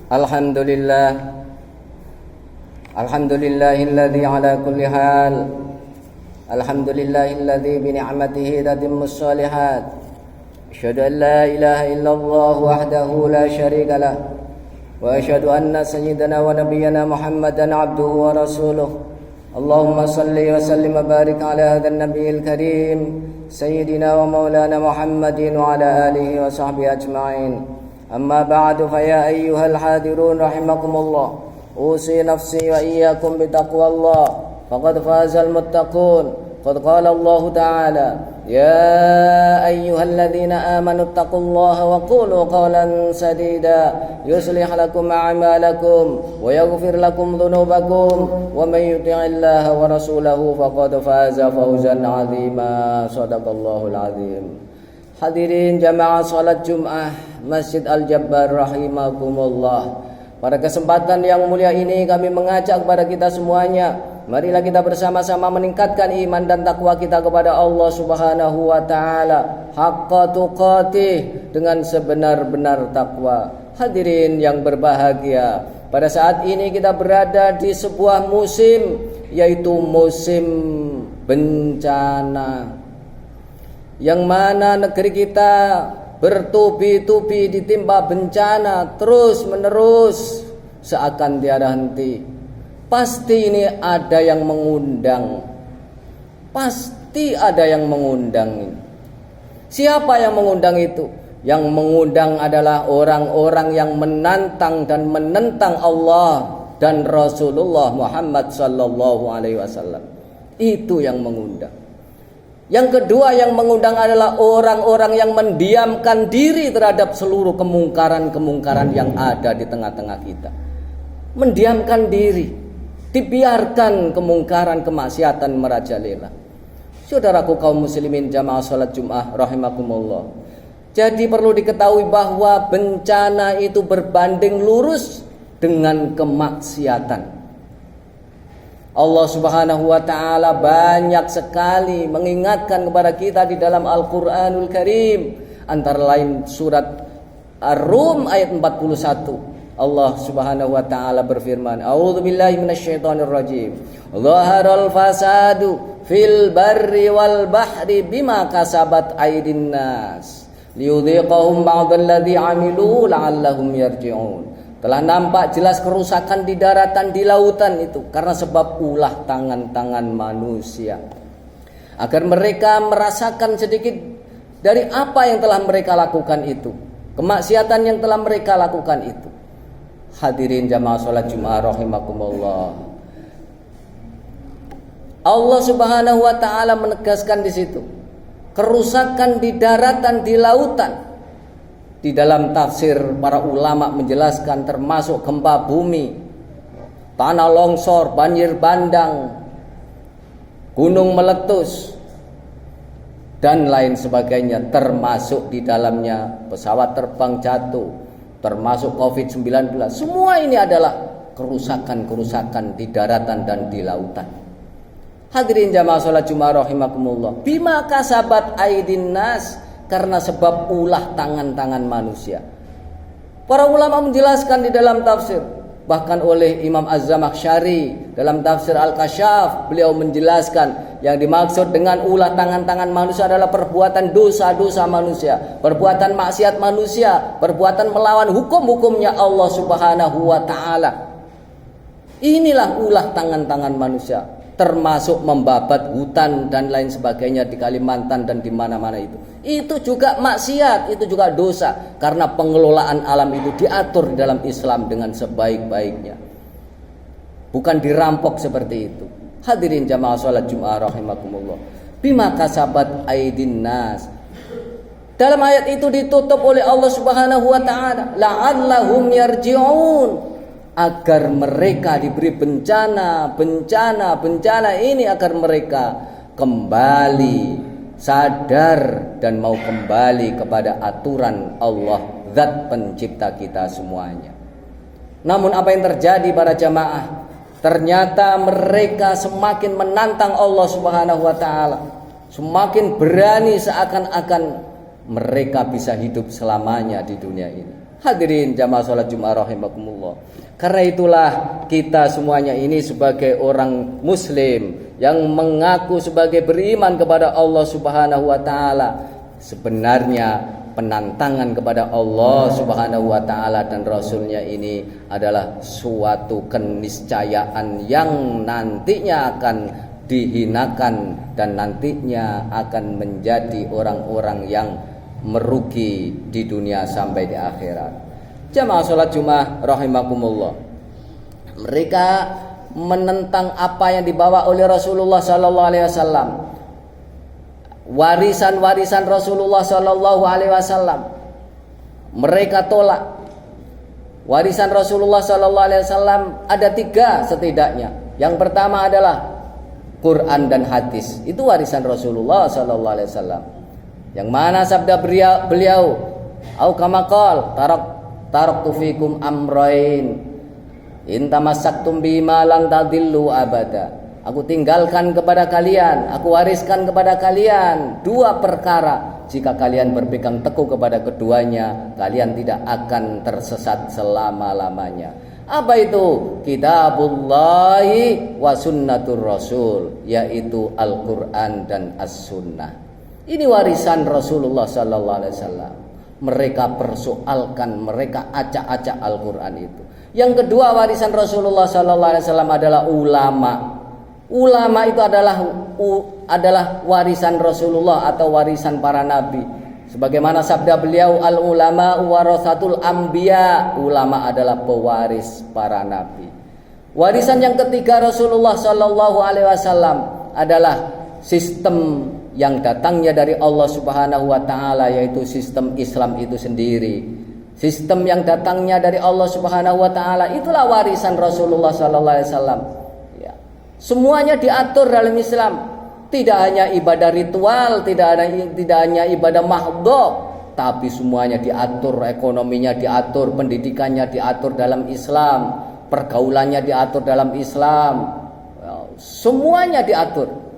Alhamdulillah. Alhamdulillahilladzi ala kulli hal. Alhamdulillahilladzi bi ni'matihi tatimmus shalihat. Asyhadu an la ilaha illallah wahdahu la syarika lah. Wa asyhadu anna sayyidana wa nabiyyana Muhammadan abduhu wa rasuluh. Allahumma salli wa sallim wa barik ala hadzal nabiyil karim sayyidina wa maulana Muhammadin wa ala alihi wa sahbihi ajma'in. أما بعد فيا أيها الحاضرون رحمكم الله أوصي نفسي وإياكم بتقوى الله فقد فاز المتقون قد قال الله تعالى يا أيها الذين آمنوا اتقوا الله وقولوا قولا سديدا يصلح لكم أعمالكم ويغفر لكم ذنوبكم ومن يطع الله ورسوله فقد فاز فوزا عظيما صدق الله العظيم. Hadirin jamaah salat Jumat Masjid Al-Jabbar rahimakumullah. Pada kesempatan yang mulia ini kami mengajak kepada kita semuanya, marilah kita bersama-sama meningkatkan iman dan takwa kita kepada Allah Subhanahu wa taala haqqa tuqatih, dengan sebenar-benar takwa. Hadirin yang berbahagia, pada saat ini kita berada di sebuah musim, yaitu musim bencana, yang mana negeri kita bertubi-tubi ditimpa bencana terus menerus seakan tiada henti. Pasti ini ada yang mengundang. Pasti ada yang mengundang. Siapa yang mengundang itu? Yang mengundang adalah orang-orang yang menantang dan menentang Allah dan Rasulullah Muhammad sallallahu alaihi wasallam. Itu yang mengundang. Yang kedua yang mengundang adalah orang-orang yang mendiamkan diri terhadap seluruh kemungkaran-kemungkaran yang ada di tengah-tengah kita. Mendiamkan diri, dibiarkan kemungkaran, kemaksiatan merajalela. Saudaraku kaum muslimin jamaah salat Jumat rahimakumullah. Jadi perlu diketahui bahwa bencana itu berbanding lurus dengan kemaksiatan. Allah Subhanahu wa taala banyak sekali mengingatkan kepada kita di dalam Al-Qur'anul Karim, antara lain surat Ar-Rum ayat 41. Allah Subhanahu wa taala berfirman, A'udzubillahi minasyaitonir rajim. Zaharal fasadu fil barri wal bahri bima kasabat aydin nas liyudhiqahum ba'dalladzi 'amilu la'allahum yarji'un. Telah nampak jelas kerusakan di daratan, di lautan itu karena sebab ulah tangan-tangan manusia, agar mereka merasakan sedikit dari apa yang telah mereka lakukan itu, kemaksiatan yang telah mereka lakukan itu. Hadirin jamaah salat Jumat rahimakumullah. Allah Subhanahu wa taala menegaskan di situ kerusakan di daratan, di lautan. Di dalam tafsir para ulama menjelaskan termasuk gempa bumi, tanah longsor, banjir bandang, gunung meletus, dan lain sebagainya, termasuk di dalamnya pesawat terbang jatuh, termasuk COVID-19. Semua ini adalah kerusakan-kerusakan di daratan dan di lautan. Hadirin jamaah salat Jumat rahimakumullah. Bima kasabat aydin nas, karena sebab ulah tangan-tangan manusia. Para ulama menjelaskan di dalam tafsir, bahkan oleh Imam Az-Zamakhsyari dalam tafsir Al-Kasyaf, beliau menjelaskan yang dimaksud dengan ulah tangan-tangan manusia adalah perbuatan dosa-dosa manusia, perbuatan maksiat manusia, perbuatan melawan hukum-hukumnya Allah Subhanahu wa taala. Inilah ulah tangan-tangan manusia, termasuk membabat hutan dan lain sebagainya di Kalimantan dan di mana-mana itu. Itu juga maksiat, itu juga dosa, karena pengelolaan alam itu diatur di dalam Islam dengan sebaik-baiknya, bukan dirampok seperti itu. Hadirin jamaah salat Jumat rahimakumullah. Bima kasabat aydin nas. Dalam ayat itu ditutup oleh Allah Subhanahu wa taala, la'allahum yarji'un, agar mereka diberi bencana ini, agar mereka kembali sadar dan mau kembali kepada aturan Allah, zat pencipta kita semuanya. Namun apa yang terjadi para jamaah? Ternyata mereka semakin menantang Allah Subhanahu wa taala, semakin berani seakan-akan mereka bisa hidup selamanya di dunia ini. Hadirin jamaah salat Jumat rahimakumullah. Karena itulah kita semuanya ini sebagai orang muslim yang mengaku sebagai beriman kepada Allah Subhanahu wa taala, sebenarnya penantangan kepada Allah Subhanahu wa taala dan Rasulnya ini adalah suatu keniscayaan yang nantinya akan dihinakan dan nantinya akan menjadi orang-orang yang merugi di dunia sampai di akhirat. Jamaah salat Jumat rahimakumullah. Mereka menentang apa yang dibawa oleh Rasulullah sallallahu alaihi wasallam. Warisan-warisan Rasulullah sallallahu alaihi wasallam. Mereka tolak. Warisan Rasulullah sallallahu alaihi wasallam ada 3 setidaknya. Yang pertama adalah Quran dan hadis. Itu warisan Rasulullah sallallahu alaihi wasallam. Yang mana sabda beliau, au kama qol, taraktu fikum amrain in tamassaktum bima lan tadillu abada. Aku tinggalkan kepada kalian, aku wariskan kepada kalian 2 perkara. Jika kalian berpegang teguh kepada keduanya, kalian tidak akan tersesat selama-lamanya. Apa itu? Kitabullahi wa sunnatur rasul, yaitu Al-Quran dan As-Sunnah. Ini warisan Rasulullah sallallahu alaihi wasallam. Mereka persoalkan, mereka acak-acak Al-Quran itu. Yang kedua warisan Rasulullah sallallahu alaihi wasallam adalah ulama. Ulama itu adalah warisan Rasulullah atau warisan para nabi. Sebagaimana sabda beliau, al ulama warasatul anbiya, ulama adalah pewaris para nabi. Warisan yang ketiga Rasulullah sallallahu alaihi wasallam adalah sistem yang datangnya dari Allah Subhanahu wa taala, yaitu sistem Islam itu sendiri. Sistem yang datangnya dari Allah Subhanahu wa taala itulah warisan Rasulullah sallallahu alaihi wasallam. Ya. Semuanya diatur dalam Islam. Tidak hanya ibadah ritual, tidak hanya ibadah mahdhu, tapi semuanya diatur, ekonominya diatur, pendidikannya diatur dalam Islam, pergaulannya diatur dalam Islam. Ya, semuanya diatur.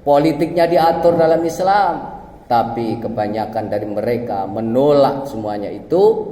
Politiknya diatur dalam Islam, tapi kebanyakan dari mereka menolak semuanya itu,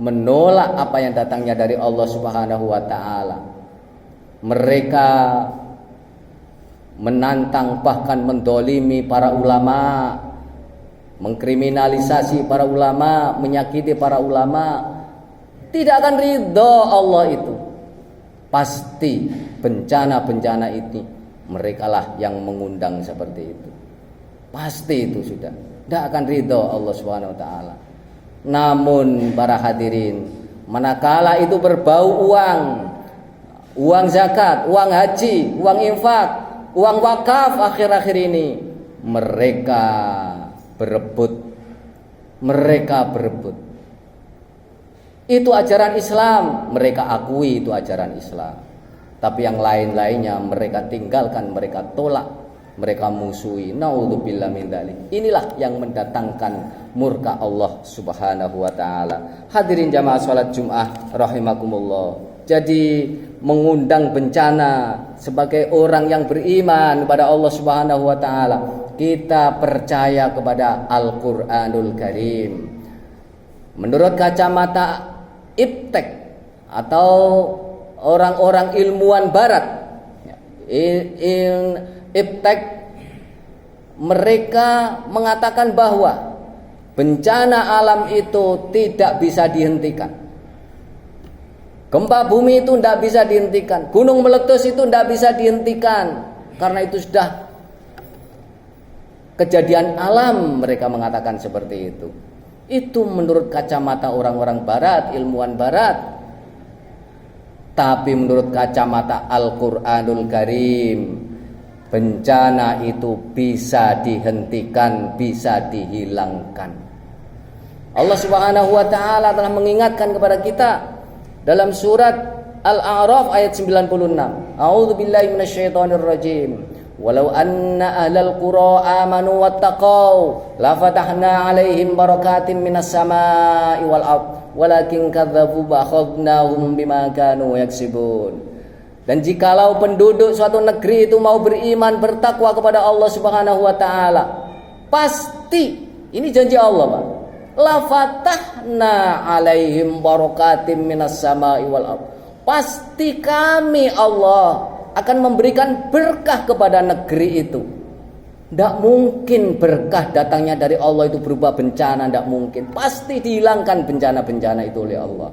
menolak apa yang datangnya dari Allah Subhanahu wa taala. Mereka menantang bahkan mendolimi para ulama, mengkriminalisasi para ulama, menyakiti para ulama. Tidak akan ridho Allah itu. Pasti bencana-bencana ini merekalah yang mengundang seperti itu. Pasti itu sudah. Tidak akan ridho Allah Subhanahu wa taala. Namun para hadirin, manakala itu berbau uang zakat, uang haji, uang infak, uang wakaf akhir-akhir ini, mereka berebut. Itu ajaran Islam, mereka akui itu ajaran Islam. Tapi yang lain-lainnya mereka tinggalkan, mereka tolak, mereka musuhi. Naudzubillah min dzalik. Inilah yang mendatangkan murka Allah Subhanahu wa taala. Hadirin jamaah salat Jumat rahimakumullah. Jadi mengundang bencana sebagai orang yang beriman kepada Allah Subhanahu wa taala, kita percaya kepada Al-Qur'anul Karim. Menurut kacamata iptek atau orang-orang ilmuwan barat, iptek, mereka mengatakan bahwa bencana alam itu tidak bisa dihentikan. Gempa bumi itu tidak bisa dihentikan, gunung meletus itu tidak bisa dihentikan, karena itu sudah kejadian alam. Mereka mengatakan seperti itu. Itu menurut kacamata orang-orang barat, ilmuwan barat. Tapi menurut kacamata Al-Qur'anul Karim, bencana itu bisa dihentikan, bisa dihilangkan. Allah Subhanahu wa taala telah mengingatkan kepada kita dalam surat Al-A'raf ayat 96. A'udzubillahi minasyaitonir rajim. Walau anna ahlal qura amanu wattaqau la fatahna 'alaihim barakatim minas samaa'i wal ardh walakin kadzabu ba'khadnahum bima kanu yaksibun. Dan jikalau penduduk suatu negeri itu mau beriman, bertakwa kepada Allah Subhanahu wa taala, pasti, ini janji Allah, Pak, la fatahna alaihim barakatim minas sama'i wal ardh. Pasti kami Allah akan memberikan berkah kepada negeri itu. Tidak mungkin berkah datangnya dari Allah itu berupa bencana, tidak mungkin. Pasti dihilangkan bencana-bencana itu oleh Allah.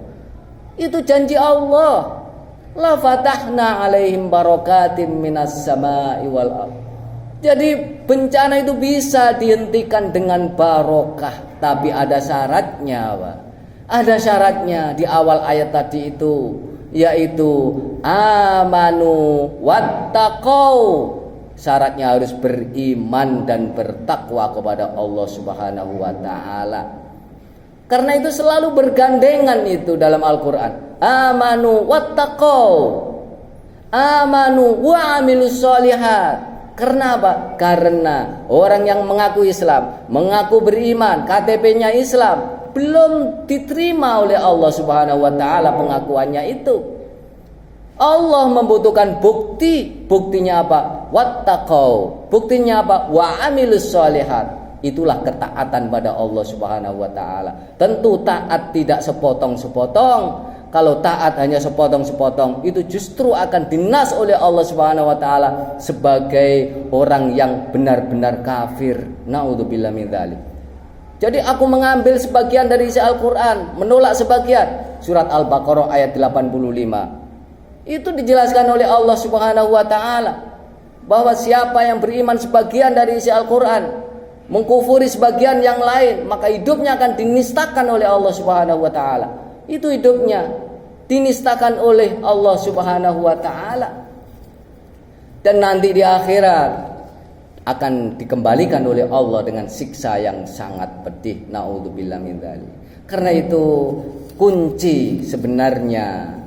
Itu janji Allah. La fatahna alaihim barakatim minas sama'i wal ardh. Jadi bencana itu bisa dihentikan dengan barokah, tapi ada syaratnya, Pak. Ada syaratnya di awal ayat tadi itu, yaitu amanu wattaqau. Syaratnya harus beriman dan bertakwa kepada Allah Subhanahu wa taala. Karena itu selalu bergandengan itu dalam Al-Qur'an. Amanu wattaqau. Amanu wa amilus sholihat. Karena apa? Karena orang yang mengaku Islam, mengaku beriman, KTP-nya Islam, belum diterima oleh Allah Subhanahu wa taala pengakuannya itu. Allah membutuhkan bukti. Buktinya apa? Wattaqau. Buktinya apa? Wa amilus sholihat. Itulah ketaatan pada Allah Subhanahu wa taala. Tentu taat tidak sepotong-sepotong. Kalau taat hanya sepotong-sepotong, itu justru akan dinas oleh Allah Subhanahu wa taala sebagai orang yang benar-benar kafir. Naudzubillah min dzalik. Jadi aku mengambil sebagian dari isi Al-Qur'an, menolak sebagian. Surat Al-Baqarah ayat 85. Itu dijelaskan oleh Allah Subhanahu wa taala bahwa siapa yang beriman sebagian dari isi Al-Qur'an, mengkufuri sebagian yang lain, maka hidupnya akan dinistakan oleh Allah Subhanahu wa taala. Itu hidupnya dinistakan oleh Allah Subhanahu wa taala. Dan nanti di akhirat akan dikembalikan oleh Allah dengan siksa yang sangat pedih. Naudzubillah min dzalik. Karena itu kunci sebenarnya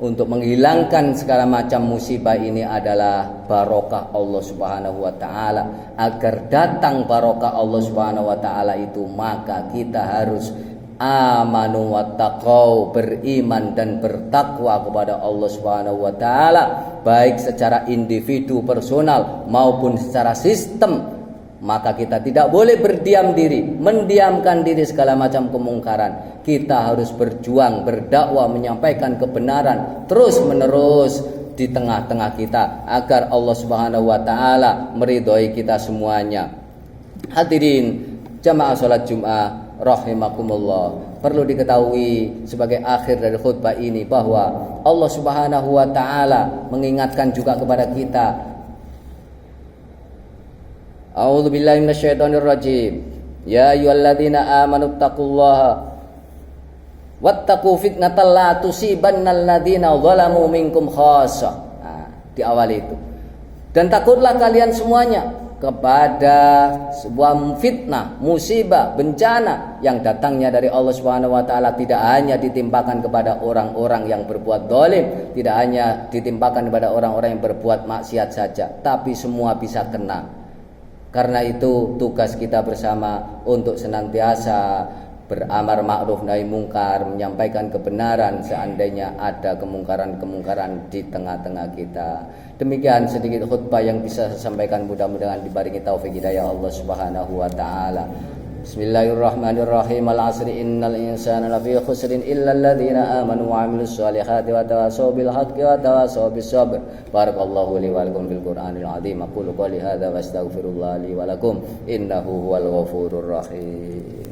untuk menghilangkan segala macam musibah ini adalah barokah Allah Subhanahu wa taala. Agar datang barokah Allah Subhanahu wa taala itu, maka kita harus amanu wattaqau, beriman dan bertakwa kepada Allah Subhanahu wa taala, baik secara individu personal maupun secara sistem. Maka kita tidak boleh berdiam diri, mendiamkan diri segala macam kemungkaran. Kita harus berjuang, berdakwah, menyampaikan kebenaran terus menerus di tengah-tengah kita, agar Allah Subhanahu wa taala meridhoi kita semuanya. Hadirin jamaah salat Jumat rahimakumullah, perlu diketahui sebagai akhir dari khutbah ini bahwa Allah Subhanahu wa taala mengingatkan juga kepada kita. A'udzubillahi minasyaitonirrajim. Ya ayyuhalladzina amanu taqullaha wattaqu fitnatal la tusibannal ladzina zalamu minkum khassah. Nah, di awal itu. Dan takutlah kalian semuanya kepada sebuah fitnah, musibah, bencana yang datangnya dari Allah Subhanahu wa taala tidak hanya ditimpakan kepada orang-orang yang berbuat zalim, tidak hanya ditimpakan kepada orang-orang yang berbuat maksiat saja, tapi semua bisa kena. Karena itu tugas kita bersama untuk senantiasa beramar ma'ruf nahi mungkar, menyampaikan kebenaran seandainya ada kemungkaran-kemungkaran di tengah-tengah kita. Demikian sedikit khutbah yang bisa saya sampaikan, mudah-mudahan dibaringi taufik hidayah Allah Subhanahu wa taala. Bismillahirrahmanirrahim. Al-'asri innal insana lafi khusrin illa alladhina amanu wa 'amilus solihati wa tawasaw bil haqqi wa tawasaw bis sabr. Barakallahu li wa lakum bil Qur'anil 'azim. Aqulu qouli hadza wa astaghfirullah li wa lakum innahu huwal ghafurur rahim.